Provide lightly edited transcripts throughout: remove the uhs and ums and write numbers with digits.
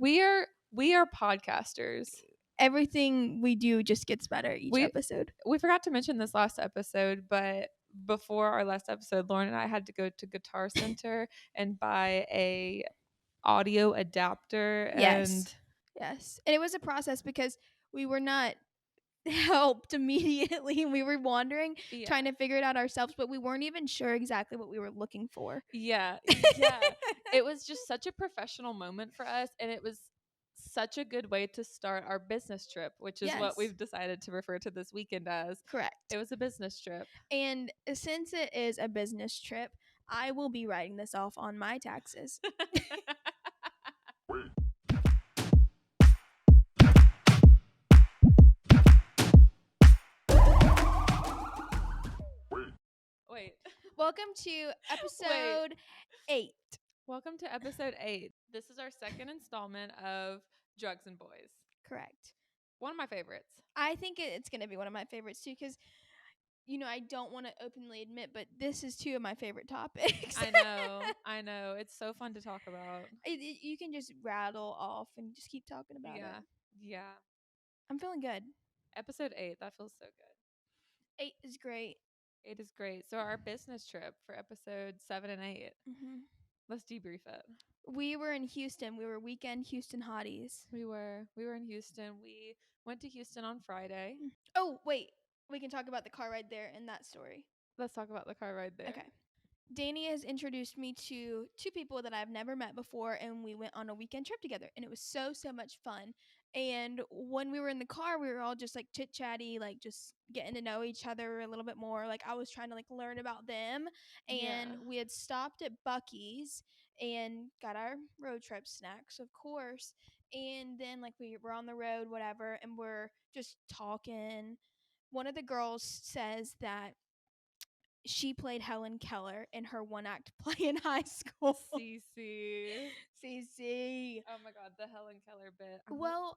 We are podcasters. Everything we do just gets better each episode. We forgot to mention this last episode, but before our last episode, Lauren and I had to go to Guitar Center and buy a audio adapter. Yes. And it was a process because we were not helped immediately, and we were wandering, trying to figure it out ourselves, but we weren't even sure exactly what we were looking for. Yeah. It was just such a professional moment for us, and it was such a good way to start our business trip, which is what we've decided to refer to this weekend as. Correct. It was a business trip. And since it is a business trip, I will be writing this off on my taxes. Wait. Welcome to episode 8. Welcome to episode 8. This is our second installment of Drugs and Boys. Correct. One of my favorites. I think it's going to be one of my favorites too, because I don't want to openly admit, but this is 2 of my favorite topics. I know. It's so fun to talk about. You can just rattle off and just keep talking about it. Yeah. I'm feeling good. Episode 8. That feels so good. 8 is great. 8 is great. So our business trip for episode 7 and 8. Mm-hmm. Let's debrief it. We were in Houston. We were weekend Houston hotties. We were in Houston. We went to Houston on Friday. Oh, wait. We can talk about the car ride there and that story. Let's talk about the car ride there. Okay. Danny has introduced me to 2 people that I've never met before, and we went on a weekend trip together, and it was so much fun. And when we were in the car, we were all just like chit-chatty, like just getting to know each other a little bit more. Like I was trying to like learn about them, and we had stopped at Buc-ee's and got our road trip snacks, of course. And then like we were on the road, whatever, and we're just talking. One of the girls says that she played Helen Keller in her one-act play in high school. CC. Oh my God, the Helen Keller bit. Well,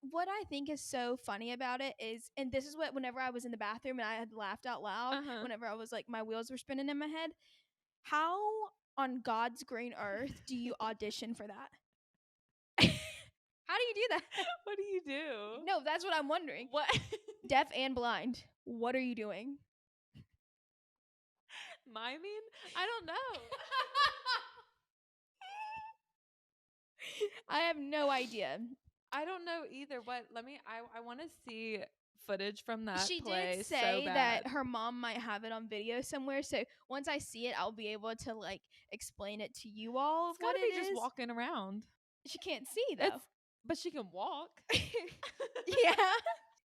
what I think is so funny about it is, and this is what whenever I was in the bathroom and I had laughed out loud, whenever I was like my wheels were spinning in my head, how on God's green earth do you audition for that? How do you do that? What do you do? No, that's what I'm wondering. What? Deaf and blind. What are you doing? Miming? I don't know. I have no idea. I don't know either. What? I want to see footage from that She play did say so bad. that her mom might have it on video somewhere. So once I see it, I'll be able to like explain it to you all. It's gotta be just walking around. She can't see though. But she can walk. Yeah,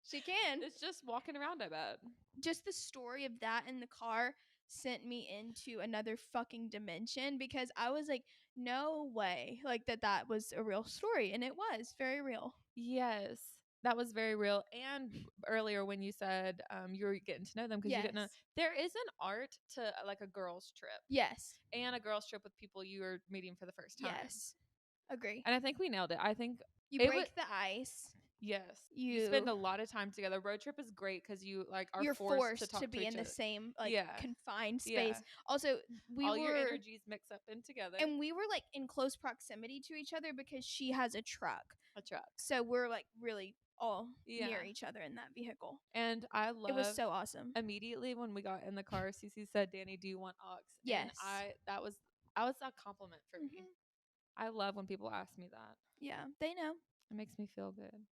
she can. It's just walking around, I bet. Just the story of that in the car sent me into another fucking dimension, because I was like, no way, like that was a real story, and it was very real. Yes, that was very real. And earlier when you said you were getting to know them because you didn't know, there is an art to like a girls trip. Yes. And a girls trip with people you are meeting for the first time. Yes. Agree. And I think we nailed it. I think you break the ice. Yes. You spend a lot of time together. Road trip is great because you like are forced to be in the same like confined space. Yeah. Also, your energies mix up in together. And we were like in close proximity to each other because she has a truck. So we're like really all near each other in that vehicle. And it was so awesome. Immediately when we got in the car, Cece said, "Danny, do you want aux?" Yes. And that was a compliment for me. I love when people ask me that. Yeah, they know. It makes me feel good.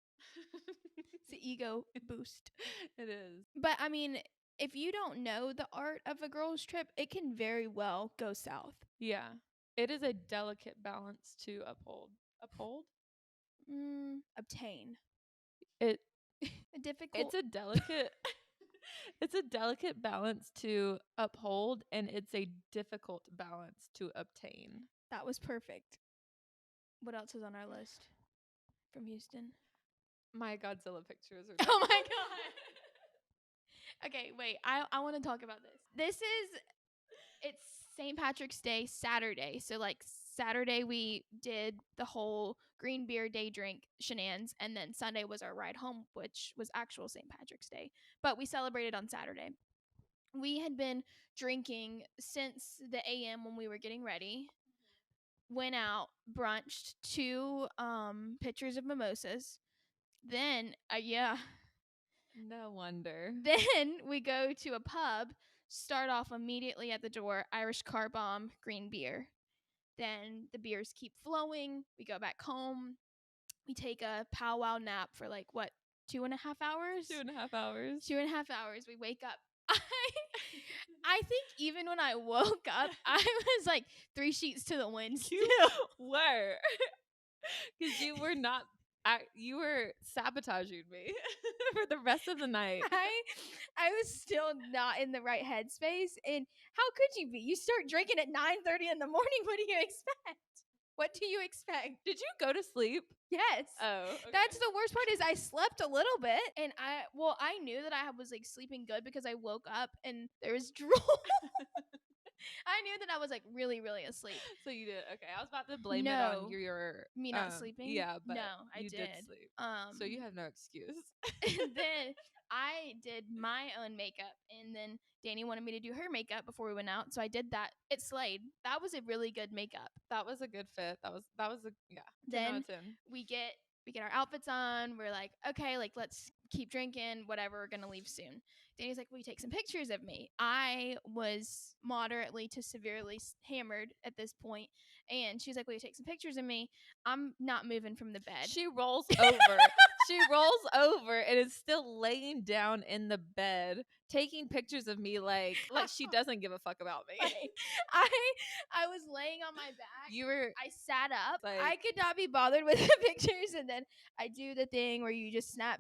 It's the ego boost. It is. But I mean, if you don't know the art of a girl's trip, it can very well go south. Yeah. It is a delicate balance to uphold. Uphold? Obtain. It's a delicate it's a delicate balance to uphold, and it's a difficult balance to obtain. That was perfect. What else is on our list from Houston? My Godzilla pictures are Oh my God. Okay, wait. I want to talk about this. It's St. Patrick's Day Saturday. So like Saturday we did the whole green beer day drink shenanigans, and then Sunday was our ride home, which was actual St. Patrick's Day. But we celebrated on Saturday. We had been drinking since the AM when we were getting ready. Went out, brunched to pictures of mimosas. Then, yeah. No wonder. Then we go to a pub, start off immediately at the door, Irish car bomb, green beer. Then the beers keep flowing. We go back home. We take a powwow nap for like what, 2.5 hours? 2.5 hours. 2.5 hours. We wake up. I think even when I woke up, I was like 3 sheets to the wind. You were. Because you were not. You were sabotaging me for the rest of the night. I was still not in the right headspace. And how could you be? You start drinking at 9:30 in the morning. What do you expect? What do you expect? Did you go to sleep? Yes. Oh, okay. That's the worst part is I slept a little bit, and I knew that I was like sleeping good because I woke up and there was drool. I knew that I was like really, really asleep. So you did. Okay, I was about to blame it on your me not sleeping. Yeah, but no, I did sleep. So you have no excuse. And then I did my own makeup, and then Danny wanted me to do her makeup before we went out, so I did that. It slayed. That was a really good makeup. That was a good fit. That was a yeah. Then we get our outfits on. We're like, okay, like let's keep drinking. Whatever. We're gonna leave soon. Danny's like, will you take some pictures of me? I was moderately to severely hammered at this point, and she's like, will you take some pictures of me? I'm not moving from the bed. She rolls over. She rolls over and is still laying down in the bed, taking pictures of me like she doesn't give a fuck about me. I was laying on my back. I sat up. Like, I could not be bothered with the pictures, and then I do the thing where you just snap.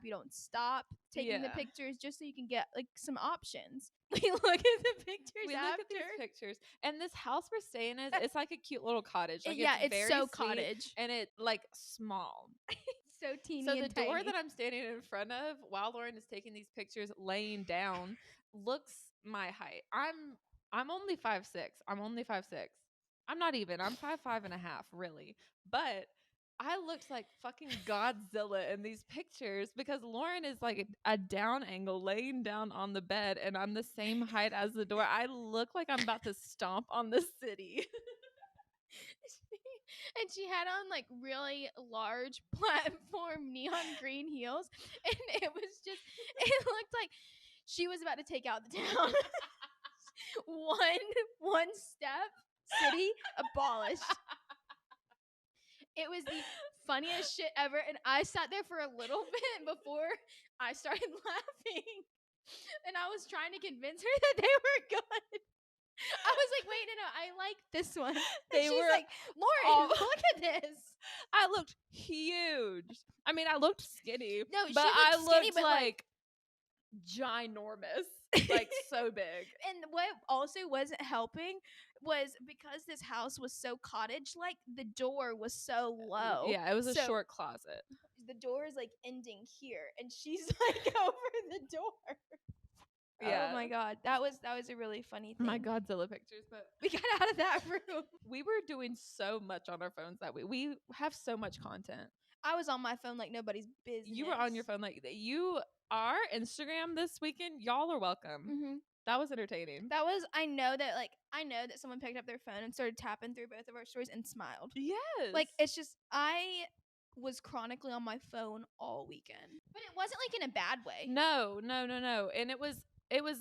You don't stop taking the pictures just so you can get like some options. We look at the pictures. Look at these pictures, and this house we're staying in, it's like a cute little cottage. Like, it's very so sweet, cottage, and it like small. So teeny. So the door that I'm standing in front of while Lauren is taking these pictures, laying down, looks my height. I'm only 5'6". I'm only 5'6". I'm not even. I'm 5'5" and a half, really. But I looked like fucking Godzilla in these pictures because Lauren is like a down angle laying down on the bed, and I'm the same height as the door. I look like I'm about to stomp on the city. And she had on like really large platform neon green heels, and it looked like she was about to take out the town. one step, city abolished. It was the funniest shit ever, and I sat there for a little bit before I started laughing, and I was trying to convince her that they were good. I was like, wait, no, I like this one. She's like, Lauren, look at this. I looked huge. I mean, I looked skinny. No, but I looked skinny, but like ginormous, like so big. And what also wasn't helping was because this house was so cottage-like, the door was so low. Yeah, it was a short closet. The door is like ending here, and she's like over the door. Yeah. Oh my god, that was a really funny thing. My Godzilla pictures, but we got out of that room. We were doing so much on our phones that we have so much content. I was on my phone like nobody's business. You were on your phone like you are. Instagram this weekend, y'all are welcome. Mm-hmm. That was entertaining. I know that someone picked up their phone and started tapping through both of our stories and smiled. Yes. Like, it's just, I was chronically on my phone all weekend. But it wasn't like in a bad way. No. And it was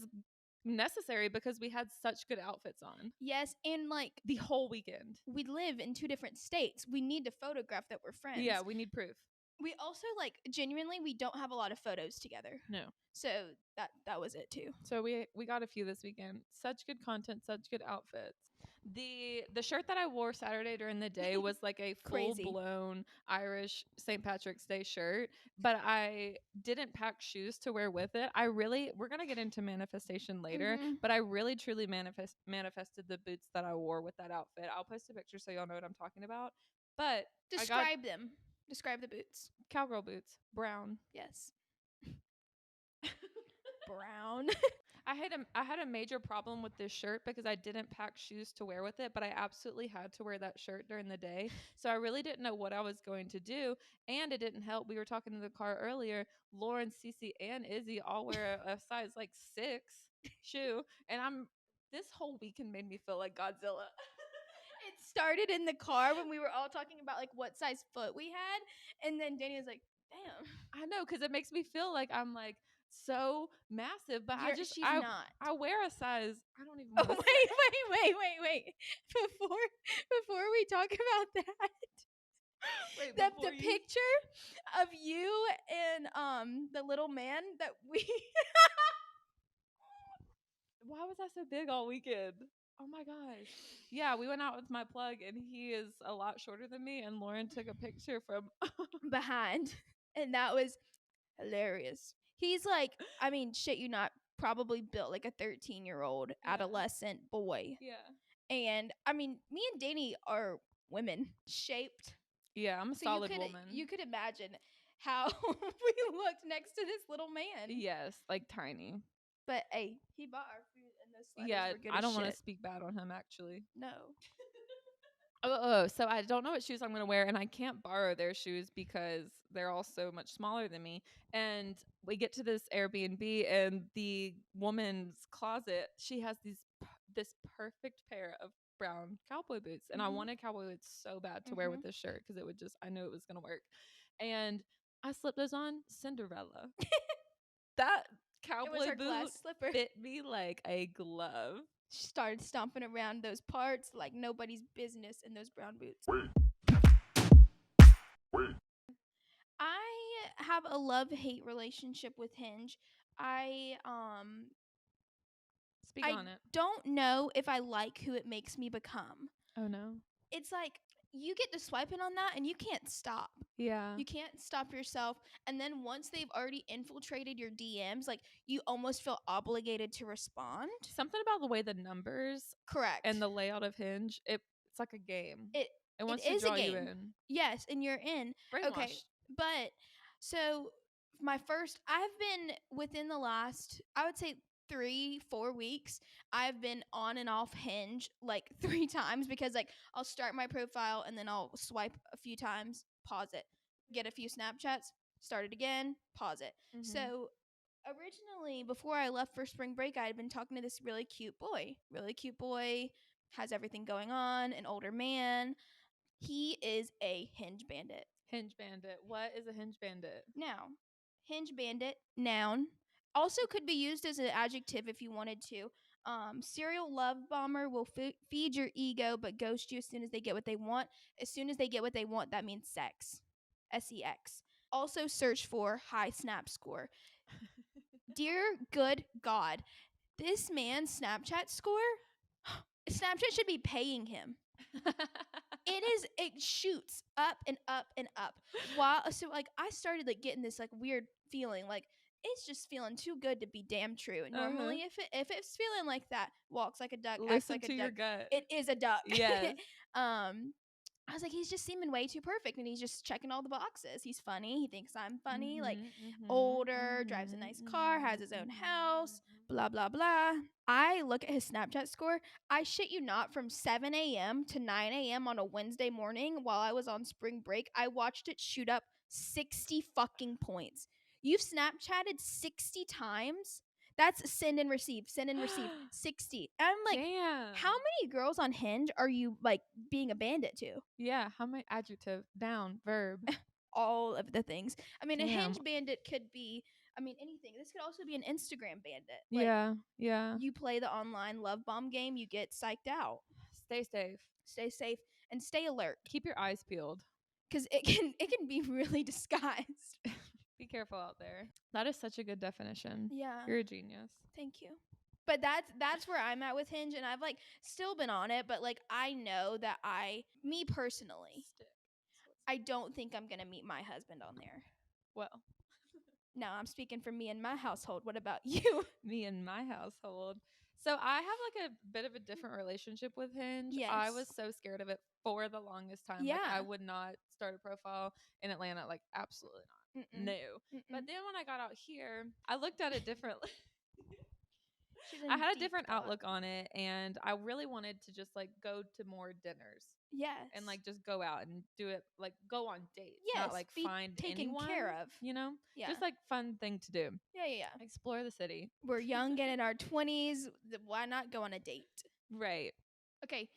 necessary because we had such good outfits on. Yes, and like the whole weekend. We live in 2 different states. We need to photograph that we're friends. Yeah, we need proof. We also like genuinely we don't have a lot of photos together. No. So that was it too. So we got a few this weekend. Such good content, such good outfits. The shirt that I wore Saturday during the day was like a full-blown Irish St. Patrick's Day shirt, but I didn't pack shoes to wear with it. We're going to get into manifestation later, but I really truly manifested the boots that I wore with that outfit. I'll post a picture so y'all know what I'm talking about. But describe them. Describe the boots. Cowgirl boots. Brown. Yes. Brown. I had a major problem with this shirt because I didn't pack shoes to wear with it, but I absolutely had to wear that shirt during the day. So I really didn't know what I was going to do, and it didn't help. We were talking in the car earlier. Lauren, Cece, and Izzy all wear a size like 6 shoe, and this whole weekend made me feel like Godzilla. It's started in the car when we were all talking about like what size foot we had, and then Danny was like, "Damn, I know, because it makes me feel like I'm like so massive, but she's I not." I wear a size. I don't even Oh, want to wait. Before we talk about that, wait the before you. picture of you and the little man that we Why was I so big all weekend? Oh my gosh. Yeah, we went out with my plug, and he is a lot shorter than me. And Lauren took a picture from. behind, and that was hilarious. He's like, I mean, shit, you not probably built like a 13-year-old Yeah. adolescent boy. Yeah. And I mean, me and Danny are women shaped. Yeah, I'm a So solid woman. you could imagine how we looked next to this little man. Yes, like tiny. But hey, he bought our food and those sliders Yeah, were good I as don't want to shit. speak bad on him actually. No. So I don't know what shoes I'm gonna wear, and I can't borrow their shoes because they're all so much smaller than me. And we get to this Airbnb, and the woman's closet, she has this perfect pair of brown cowboy boots, and I wanted cowboy boots so bad to wear with this shirt because it would just, I knew it was gonna work. And I slipped those on, Cinderella. That It was cowboy her glass boot slipper. fit me like a glove. She started stomping around those parts like nobody's business in those brown boots. I have a love-hate relationship with Hinge. I Speak on it. don't know if I like who it makes me become. Oh no. It's like you get to swiping on that and you can't stop. Yeah. You can't stop yourself. And then once they've already infiltrated your DMs, like you almost feel obligated to respond. Something about the way the numbers Correct. and the layout of Hinge, it's like a game. It wants it to is draw a you game. in. Yes, and you're in. Brainwashed. Okay. But so I've been within the last, I would say 3-4 weeks, I've been on and off Hinge like 3 times because like I'll start my profile and then I'll swipe a few times, pause it, get a few Snapchats, start it again, pause it. So originally, before I left for spring break, I had been talking to this really cute boy, has everything going on, an older man. He is a Hinge bandit. Hinge bandit. What is a Hinge bandit? Now, Hinge bandit, noun, also could be used as an adjective if you wanted to. Serial love bomber will feed your ego but ghost you as soon as they get what they want. As soon as they get what they want, that means sex. SEX. Also search for high snap score. Dear good God, this man's Snapchat score, Snapchat should be paying him. It shoots up and up and up. So like I started like getting this like weird feeling, like it's just feeling too good to be damn true. And normally if it's feeling like that, walks like a duck, acts Listen like a to duck, your gut. it is a duck. Yes. I was like, he's just seeming way too perfect, and he's just checking all the boxes. He's funny. He thinks I'm funny. Like older, drives a nice car, has his own house, blah blah blah. I look at his Snapchat score. I shit you not, from 7 a.m. to 9 a.m. on a Wednesday morning while I was on spring break, I watched it shoot up 60 fucking points. You've Snapchatted 60 times? That's send and receive, 60. And I'm like, damn. how many girls on Hinge are you like being a bandit to? Yeah, how many adjective, noun, verb? All of the things. I mean, a Damn. Hinge bandit could be, I mean, anything. This could also be an Instagram bandit. Like, yeah. you play the online love bomb game, you get psyched out. Stay safe. Stay safe and stay alert, Keep your eyes peeled. because it can be really disguised. Be careful out there. That is such a good definition. Yeah. You're a genius. Thank you. But that's where I'm at with Hinge, and I've like still been on it, but like I know that me personally, I don't think I'm gonna meet my husband on there. Well, no, I'm speaking for me and my household. What about you? Me and my household. So I have like a bit of a different relationship with Hinge. Yes. I was so scared of it for the longest time. Yeah. Like I would not start a profile in Atlanta. Like absolutely not. Mm-mm. No. Mm-mm. But then when I got out here, I looked at it differently. She's in I had a deep different thought. outlook on it, and I really wanted to just like go to more dinners. Yes. And like just go out and do it, like go on dates. Yes, Not like be find taken anyone, care of. you know? Yeah. Just like fun thing to do. Yeah. Explore the city. We're young and in our 20s. Why not go on a date? Right. Okay.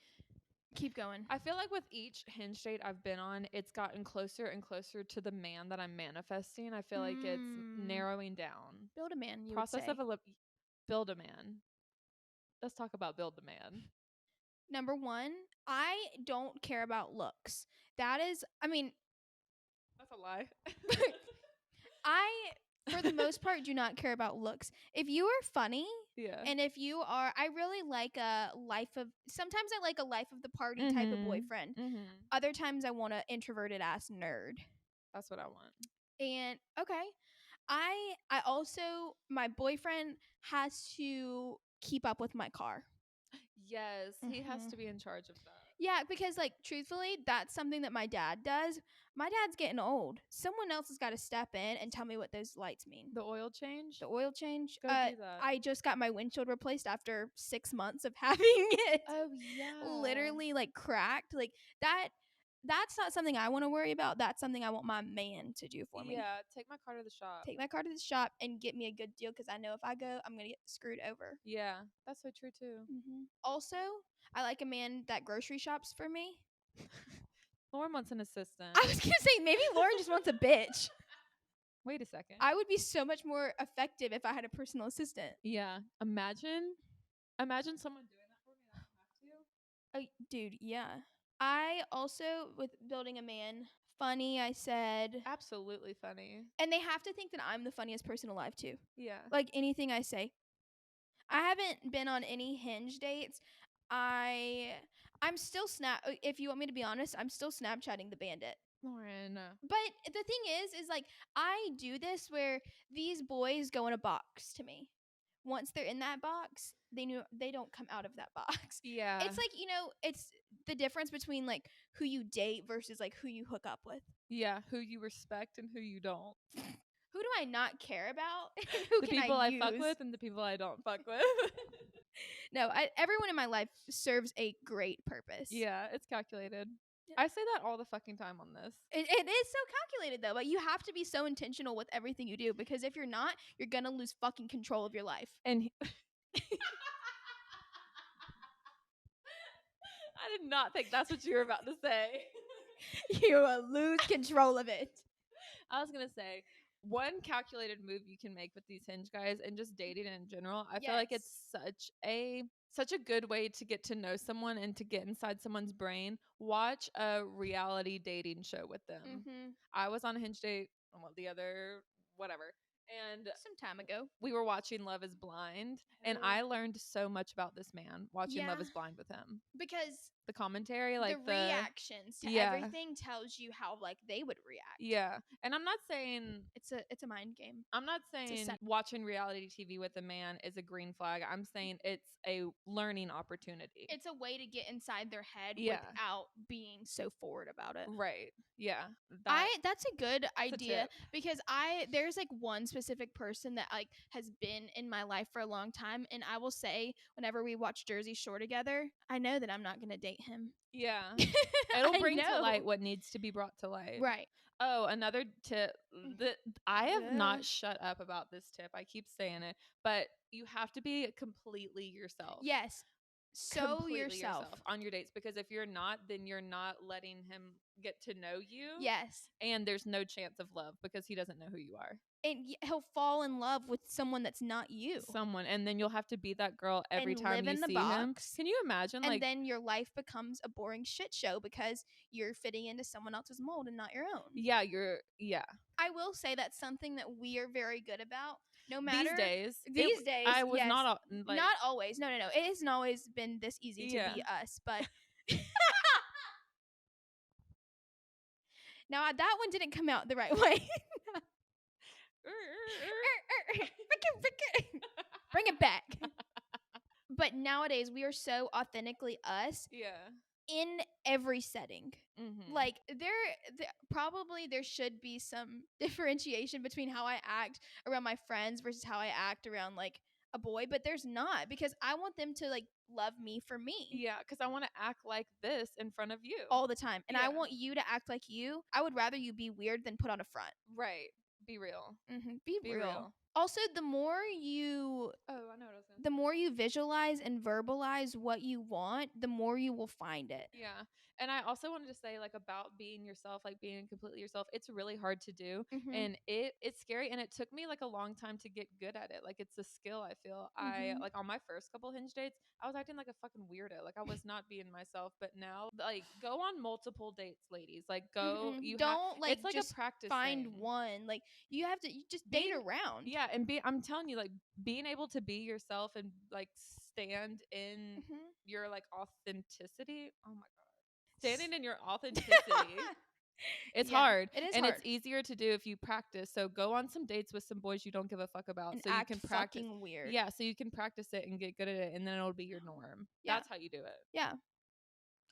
Keep going. I feel like with each Hinge date I've been on, it's gotten closer and closer to the man that I'm manifesting. I feel like it's narrowing down. Build a man, you Process would say. of build a man. Let's talk about build a man. Number one, I don't care about looks. That is, I mean, That's a lie. I, for the most part, do not care about looks. If you are funny, Yeah. and if you are, I really like a sometimes I like a life of the party type of boyfriend. Other times I want an introverted ass nerd. That's what I want. And okay, I also, my boyfriend has to keep up with my car. Yes, he has to be in charge of that. Yeah, because like truthfully, that's something that my dad does. My dad's getting old. Someone else has got to step in and tell me what those lights mean. The oil change? The oil change. Go do that. I just got my windshield replaced after 6 months of having it. Oh yeah. Literally like cracked. Like that's not something I want to worry about. That's something I want my man to do for me. Yeah, take my car to the shop. Take my car to the shop and get me a good deal because I know if I go, I'm going to get screwed over. Yeah, that's so true too. Also, I like a man that grocery shops for me. Lauren wants an assistant. I was going to say, maybe Lauren just wants a bitch. Wait a second. I would be so much more effective if I had a personal assistant. Yeah. Imagine someone doing that for me and I don't have to. Dude, yeah. I also, with building a man, funny, I said. Absolutely funny. And they have to think that I'm the funniest person alive, too. Yeah. Like, anything I say. I haven't been on any Hinge dates. I'm still if you want me to be honest, I'm still Snapchatting the bandit. Lauren. But the thing is like, I do this where these boys go in a box to me. Once they're in that box, they don't come out of that box. Yeah. It's like, it's the difference between like who you date versus like who you hook up with. Yeah, who you respect and who you don't. Who do I not care about? And who the can people I fuck with and the people I don't fuck with. No, everyone in my life serves a great purpose. Yeah, it's calculated. I say that all the fucking time on this. It is so calculated though, but you have to be so intentional with everything you do because if you're not, you're gonna lose fucking control of your life. And I did not think that's what you were about to say. You will lose control of it. I was gonna say, one calculated move you can make with these Hinge guys and just dating in general, I feel like it's such a good way to get to know someone and to get inside someone's brain. Watch a reality dating show with them. I was on a Hinge date, whatever. And some time ago, we were watching Love is Blind, and I learned so much about this man watching Love is Blind with him. Because the commentary, like the reactions to everything tells you how like they would react. Yeah. And I'm not saying it's a mind game. I'm not saying watching reality TV with a man is a green flag. I'm saying it's a learning opportunity. It's a way to get inside their head without being so forward about it. Right. Yeah. That's a good idea because there's like one specific person that like has been in my life for a long time, and I will say whenever we watch Jersey Shore together, I know that I'm not gonna date him. Yeah. It'll bring to light what needs to be brought to light. Right. Oh, another tip. I have not shut up about this tip. I keep saying it, but you have to be completely yourself. Yes. So yourself on your dates, because if you're not, then you're not letting him get to know you. Yes. And there's no chance of love because he doesn't know who you are. And he'll fall in love with someone that's not you. And then you'll have to be that girl every time you see him. Can you imagine? And then your life becomes a boring shit show because you're fitting into someone else's mold and not your own. Yeah, I will say that's something that we are very good about. No matter these days, I was not always. No. It hasn't always been this easy to be us, but now that one didn't come out the right way. Bring it back. But nowadays we are so authentically us. Yeah. In every setting. Like there should be some differentiation between how I act around my friends versus how I act around like a boy, but there's not, because I want them to like love me for me. Yeah, because I want to act like this in front of you all the time, and I want you to act like you. I would rather you be weird than put on a front. Right. Be real. Be real. Also, the more you Oh, I know what I was gonna the say. more you visualize and verbalize what you want, the more you will find it. Yeah. And I also wanted to say like about being yourself, like being completely yourself. It's really hard to do Mhm. and it's scary and it took me like a long time to get good at it. Like it's a skill I feel. I Mhm. like on my first couple Hinge dates, I was acting like a fucking weirdo. Like I was not being myself, but now like go on multiple dates, ladies. Like go Mhm. you have Don't like it's like a just practice find thing. one. Like you just date Being around. yeah, and I'm telling you like being able to be yourself and like stand in Mhm. your like authenticity. Oh my god. S- Standing in your authenticity. It's yeah, hard it is and it's hard. easier to do if you practice. So go on some dates with some boys you don't give a fuck about And so you act can practice. fucking weird. Yeah, so you can practice it and get good at it and then it'll be your norm. Yeah. That's how you do it. Yeah,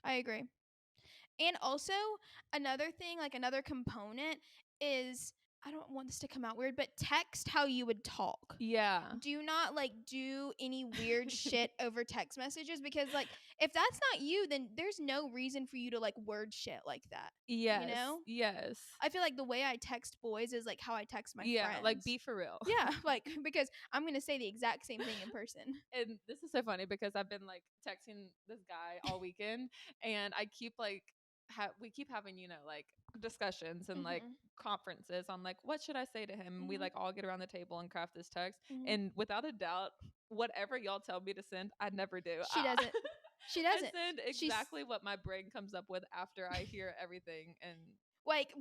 I agree. And also, another thing, like another component is I don't want this to come out weird, but text how you would talk. Yeah. Do not like do any weird shit over text messages because like if that's not you, then there's no reason for you to like word shit like that. You Yes. know? Yes. I feel like the way I text boys is like how I text my Yeah, like friends. be for real. Yeah, like because I'm gonna say the exact same thing in person. And this is so funny because I've been like texting this guy all weekend, and I keep like we keep having like discussions and like Mhm. conferences on like what should I say to him. And we Mhm. like all get around the table and craft this text, Mhm. and without a doubt, whatever y'all tell me to send, I never do. She doesn't. She I doesn't. send She's exactly what my brain comes up with after I hear everything. And like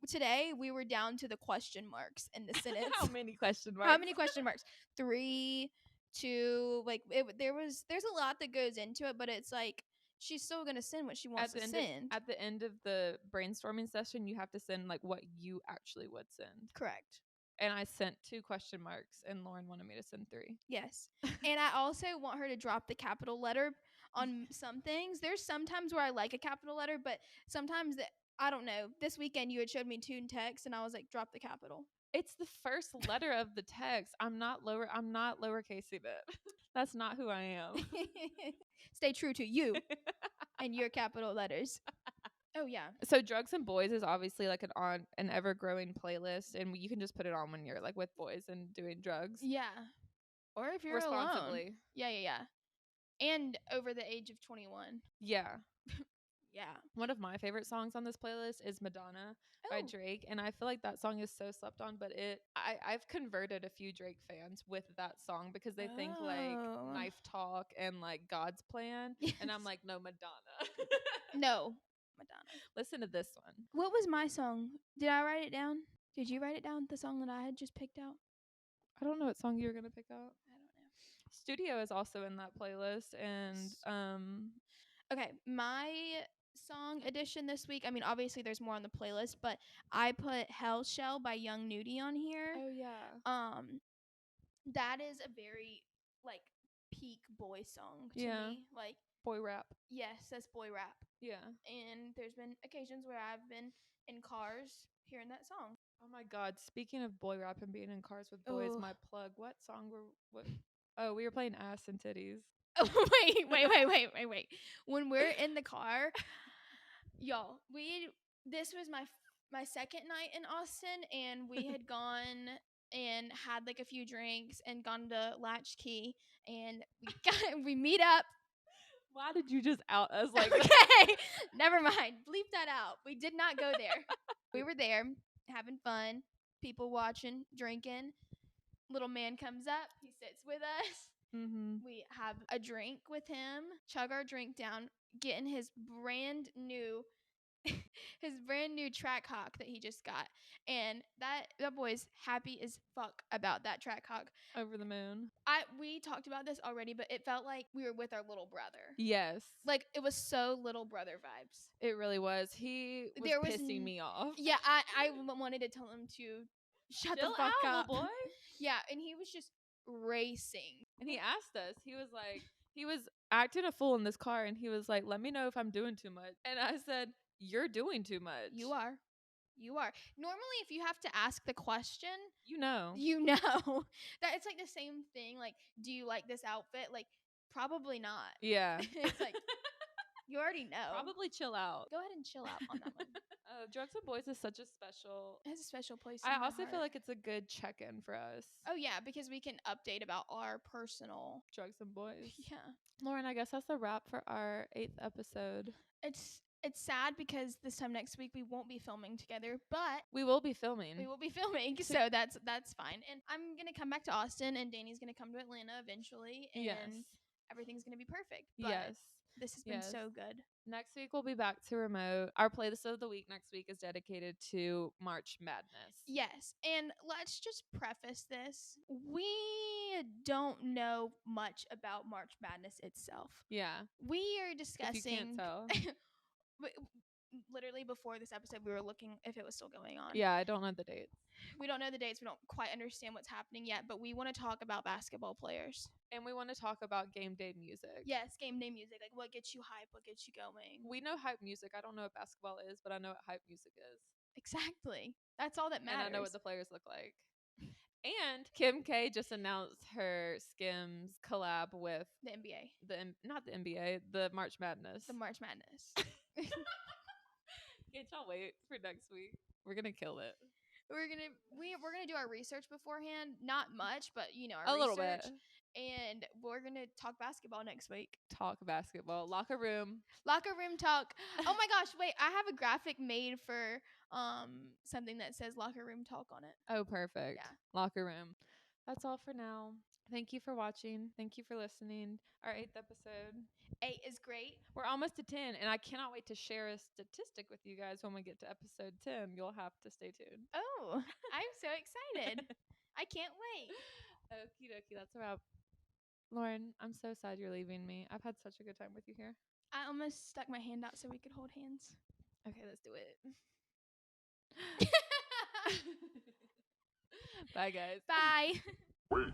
today we were down to the question marks in the sentence. how many question How marks? many question marks? 3, 2, like there's a lot that goes into it, but it's like she's still gonna send what she wants At to the end of send. at the end of the brainstorming session, you have to send like what you actually would send. Correct. And I sent 2 question marks, and Lauren wanted me to send 3. Yes. And I also want her to drop the capital letter on some things. There's sometimes where I like a capital letter, but sometimes I don't know. This weekend you had showed me tune text and I was like, drop the capital. It's the first letter of the text. I'm not lowercasing it. That's not who I am. Stay true to you and your capital letters. Oh yeah. So Drugs and Boys is obviously like an ever growing playlist, and you can just put it on when you're like with boys and doing drugs Yeah. Or if you're alone. responsibly. Yeah, yeah, yeah. And over the age of 21. Yeah. Yeah. One of my favorite songs on this playlist is Madonna by Oh. Drake, and I feel like that song is so slept on, but I've converted a few Drake fans with that song because they think like Oh. Knife Talk and like God's Plan, and I'm Yes. like, no, Madonna. No. Madonna. Listen to this one. What was my song? Did I write it down? Did you write it down? The song that I had just picked out? I don't know what song you're gonna pick out. I don't know. Studio is also in that playlist, and Okay, my song edition this week. I mean, obviously there's more on the playlist, but I put Hell Shell by Young Nudie on here. oh yeah, That is a very like peak boy song to yeah, me. Like, boy rap, yes, that's boy rap. yeah. And there's been occasions where I've been in cars hearing that song. Oh my God! Speaking of boy rap and being in cars with boys, Oh. my plug. What song were what? Oh, we were playing Ass and Titties. Oh, wait. When we're in the car, y'all, this was my second night in Austin, and we had gone and had like a few drinks and gone to Latchkey, and we meet up. Why did you just out us like that? Okay, never mind. Bleep that out. We did not go there. We were there having fun, people watching, drinking. Little man comes up. He sits with us. Mm-hmm. We have a drink with him, chug our drink down, getting his brand new track hawk that he just got. And that boy's happy as fuck about that track hawk. Over the moon. We talked about this already, but it felt like we were with our little brother. Yes. Like it was so little brother vibes. It really was. He was pissing me off. Yeah, I wanted to tell him to shut Chill the fuck out, up. little boy. Yeah, and he was just racing. And he asked us. He was acting a fool in this car, and he was like, "Let me know if I'm doing too much." And I said, "You're doing too much. You are. Normally, if you have to ask the question, You know. That it's like the same thing. Like, do you like this outfit? Like, probably not. Yeah. It's like you already know. Probably chill out. Go ahead and chill out on that one. know. Drugs and Boys is such a special. It has a special place in I my also feel heart. like it's a good check-in for us. Oh yeah, because we can update about our personal. Drugs and Boys. Yeah. Lauren, I guess that's a wrap for our 8th episode. It's sad because this time next week we won't be filming together, but We will be filming. we will be filming, so that's fine. And I'm gonna come back to Austin, and Danny's gonna come to Atlanta eventually, and Yes. everything's gonna be perfect. But Yes. this has been so good. Next week we'll be back to remote. Our playlist of the week next week is dedicated to March Madness. Yes, and let's just preface this. We don't know much about March Madness itself. Yeah. We are discussing. If you can't tell. Literally before this episode, we were looking if it was still going on. Yeah, I don't know the dates. We don't know the dates. We don't quite understand what's happening yet, but we want to talk about basketball players. And we want to talk about game day music. Yes, game day music. Like what gets you hype, what gets you going. We know hype music. I don't know what basketball is, but I know what hype music is. Exactly. That's all that matters. And I know what the players look like. And Kim K just announced her Skims collab with the NBA. Not the NBA, the March Madness. The March Madness. Can't y'all wait for next week? We're gonna kill it. We're gonna do our research beforehand. Not much, but our a research. Little bit. And we're gonna talk basketball next week. Talk basketball. Locker room talk. Oh my gosh, wait, I have a graphic made for something that says locker room talk on it. Oh, perfect. Yeah. Locker room. That's all for now. Thank you for watching. Thank you for listening. Our 8th episode. 8 is great. We're almost to 10, and I cannot wait to share a statistic with you guys when we get to episode 10. You'll have to stay tuned. Oh, I'm so excited. I can't wait. Okie dokie, that's a wrap. Lauren, I'm so sad you're leaving me. I've had such a good time with you here. I almost stuck my hand out so we could hold hands. Okay, let's do it. Bye, guys. Bye.